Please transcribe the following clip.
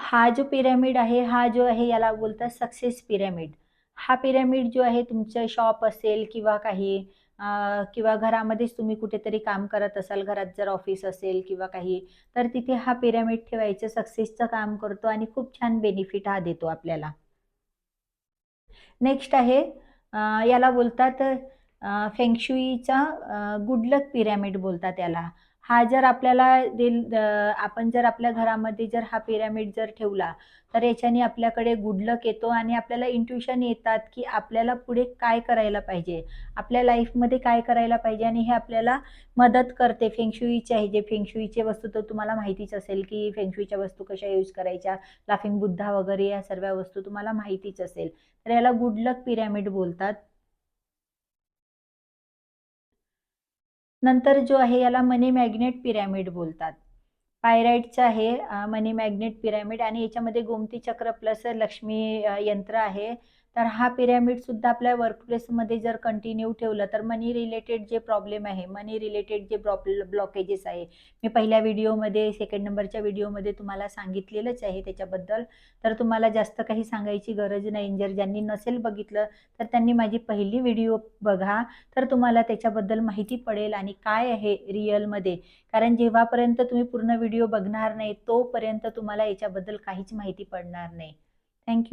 हा जो पिरॅमिड आहे, हा जो आहे याला बोलतात सक्सेस पिरॅमिड. हा पिरॅमिड जो आहे तुमचं शॉप असेल किंवा काही किंवा घरामध्येच तुम्ही कुठेतरी काम करत असाल, घरात जर ऑफिस असेल किंवा काही, तर तिथे हा पिरॅमिड ठेवायचं सक्सेसचं काम करतो आणि खूप छान बेनिफिट हा देतो आपल्याला. नेक्स्ट आहे याला बोलतात फेंगशुईचा गुड लक पिरॅमिड बोलतात याला. हा जर आपल्याला आपण जर आपल्या घरामध्ये जर हा पिरॅमिड जर ठेवला, तर याच्याने आपल्याकडे गुड लक येतो आणि आपल्याला इंट्युशन येतात, की आपल्याला पुढे काय करायला पाहिजे, आपल्या लाईफमध्ये काय करायला पाहिजे आणि हे आपल्याला मदत करते. फेंगशुईचे आहे, जे फेंगशुईचे वस्तू तर तुम्हाला माहितीच असेल, की फेंगशुईच्या वस्तू कशा यूज करायच्या, लाफिंग बुद्धा वगैरे या सर्व वस्तू तुम्हाला माहितीच असेल. तर याला गुड लक पिरॅमिड बोलतात. नंतर जो आहे याला मनी मॅग्नेट पिरॅमिड बोलतात. पायराइटचं आहे मनी मॅग्नेट पिरॅमिड आणि याच्यामध्ये गोमती चक्र प्लस लक्ष्मी यंत्र आहे. तर हा पिरॅमिड सुद्धा आपल्या वर्कप्लेसमध्ये जर कंटिन्यू ठेवलं तर मनी रिलेटेड जे प्रॉब्लेम आहे, मनी रिलेटेड जे ब्लॉकेजेस आहे, मी पहिल्या व्हिडिओमध्ये, सेकंड नंबरच्या व्हिडिओमध्ये तुम्हाला सांगितलेलंच आहे त्याच्याबद्दल. तर तुम्हाला जास्त काही सांगायची गरज नाही. जर ज्यांनी नसेल बघितलं तर त्यांनी माझी पहिली व्हिडिओ बघा, तर तुम्हाला त्याच्याबद्दल माहिती पडेल आणि काय आहे रिअलमध्ये. कारण जेव्हापर्यंत तुम्ही पूर्ण व्हिडिओ बघणार नाही, तोपर्यंत तुम्हाला याच्याबद्दल काहीच माहिती पडणार नाही. Thank you.